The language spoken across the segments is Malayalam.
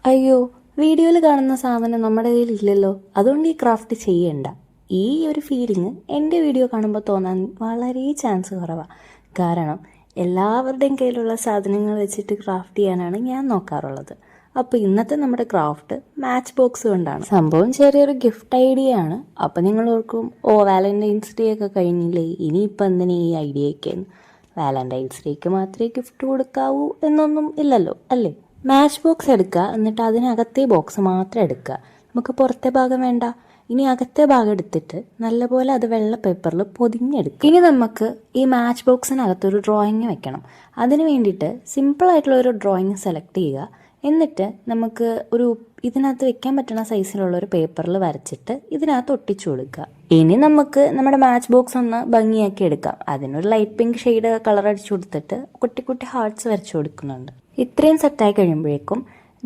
അയ്യോ, വീഡിയോയിൽ കാണുന്ന സാധനം നമ്മുടെ കയ്യിൽ ഇല്ലല്ലോ, അതുകൊണ്ട് ഈ ക്രാഫ്റ്റ് ചെയ്യണ്ട. ഈ ഒരു ഫീലിംഗ് എൻ്റെ വീഡിയോ കാണുമ്പോൾ തോന്നാൻ വളരെ ചാൻസ് കുറവാണ്. കാരണം എല്ലാവരുടെയും കയ്യിലുള്ള സാധനങ്ങൾ വെച്ചിട്ട് ക്രാഫ്റ്റ് ചെയ്യാനാണ് ഞാൻ നോക്കാറുള്ളത്. അപ്പോൾ ഇന്നത്തെ നമ്മുടെ ക്രാഫ്റ്റ് മാച്ച് ബോക്സ് കൊണ്ടാണ്. സംഭവം ചെറിയൊരു ഗിഫ്റ്റ് ഐഡിയ ആണ്. അപ്പോൾ നിങ്ങൾ ഓർക്കും, വാലന്റൈൻസ് ഡേ ഒക്കെ കഴിഞ്ഞില്ലേ, ഇനിയിപ്പോൾ എന്തിനാ ഈ ഐഡിയയൊക്കെ? വാലന്റൈൻസ് ഡേക്ക് മാത്രമേ ഗിഫ്റ്റ് കൊടുക്കാവൂ എന്നൊന്നും ഇല്ലല്ലോ, അല്ലേ? മാച്ച് ബോക്സ് എടുക്കുക, എന്നിട്ട് അതിനകത്തെ ബോക്സ് മാത്രം എടുക്കുക. നമുക്ക് പുറത്തെ ഭാഗം വേണ്ട. ഇനി അകത്തെ ഭാഗം എടുത്തിട്ട് നല്ലപോലെ അത് വെള്ള പേപ്പറിൽ പൊതിഞ്ഞെടുക്കുക. ഇനി നമുക്ക് ഈ മാച്ച് ബോക്സിനകത്തൊരു ഡ്രോയിങ് വെക്കണം. അതിന് വേണ്ടിയിട്ട് സിമ്പിളായിട്ടുള്ള ഒരു ഡ്രോയിങ് സെലക്ട് ചെയ്യുക. എന്നിട്ട് നമുക്ക് ഇതിനകത്ത് വെക്കാൻ പറ്റുന്ന സൈസിലുള്ള ഒരു പേപ്പറിൽ വരച്ചിട്ട് ഇതിനകത്ത് ഒട്ടിച്ചു കൊടുക്കുക. ഇനി നമുക്ക് നമ്മുടെ മാച്ച് ബോക്സ് ഒന്ന് ഭംഗിയാക്കി എടുക്കാം. അതിനൊരു ലൈറ്റ് പിങ്ക് ഷെയ്ഡ് കളർ അടിച്ചു കൊടുത്തിട്ട് കുട്ടി കുട്ടി ഹാർട്ട്സ് വരച്ചു കൊടുക്കുന്നുണ്ട്. ഇത്രയും സെറ്റായി കഴിയുമ്പോഴേക്കും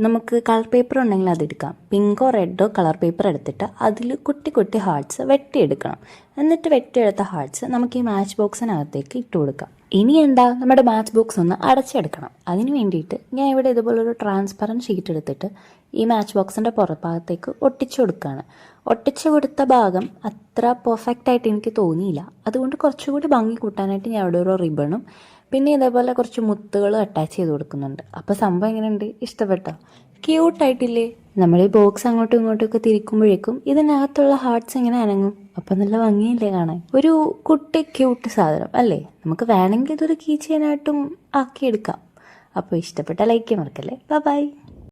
നമുക്ക് കളർ പേപ്പർ ഉണ്ടെങ്കിൽ അതെടുക്കാം. പിങ്കോ റെഡോ കളർ പേപ്പർ എടുത്തിട്ട് അതിൽ കുട്ടി കുട്ടി ഹാർട്ട്സ് വെട്ടിയെടുക്കണം. എന്നിട്ട് വെട്ടിയെടുത്ത ഹാർട്ട്സ് നമുക്ക് ഈ മാച്ച് ബോക്സിനകത്തേക്ക് ഇട്ട് കൊടുക്കാം. ഇനി എന്താ, നമ്മുടെ മാച്ച് ബോക്സ് ഒന്ന് അടച്ചെടുക്കണം. അതിന് വേണ്ടിയിട്ട് ഞാൻ ഇവിടെ ഇതുപോലൊരു ട്രാൻസ്പെറൻറ്റ് ഷീറ്റ് എടുത്തിട്ട് ഈ മാച്ച് ബോക്സിൻ്റെ പുറഭാഗത്തേക്ക് ഒട്ടിച്ചു കൊടുക്കുകയാണ്. ഒട്ടിച്ചു കൊടുത്ത ഭാഗം അത്ര പെർഫെക്റ്റ് ആയിട്ട് എനിക്ക് തോന്നിയില്ല. അതുകൊണ്ട് കുറച്ചുകൂടി ഭംഗി കൂട്ടാനായിട്ട് ഞാൻ ഇവിടെ ഒരു റിബണും പിന്നെ ഇതേപോലെ കുറച്ച് മുത്തുകളും അറ്റാച്ച് ചെയ്ത് കൊടുക്കുന്നുണ്ട്. അപ്പോൾ സംഭവം എങ്ങനെയുണ്ട്? ഇഷ്ടപ്പെട്ടോ? ക്യൂട്ടായിട്ടില്ലേ? നമ്മൾ ഈ ബോക്സ് അങ്ങോട്ടും ഇങ്ങോട്ടും ഒക്കെ തിരിക്കുമ്പോഴേക്കും ഇതിനകത്തുള്ള ഹാർട്ട്സ് ഇങ്ങനെ അനങ്ങും. അപ്പം നല്ല ഭംഗിയില്ലേ കാണാൻ? ഒരു കുട്ടി ക്യൂട്ട് സാധനം അല്ലേ? നമുക്ക് വേണമെങ്കിൽ ഇതൊരു കീ ചെയിനായിട്ടും ആക്കിയെടുക്കാം. അപ്പോൾ ഇഷ്ടപ്പെട്ട ലൈക്ക് ചെയ്യാൻ മറക്കല്ലേ. ബൈ.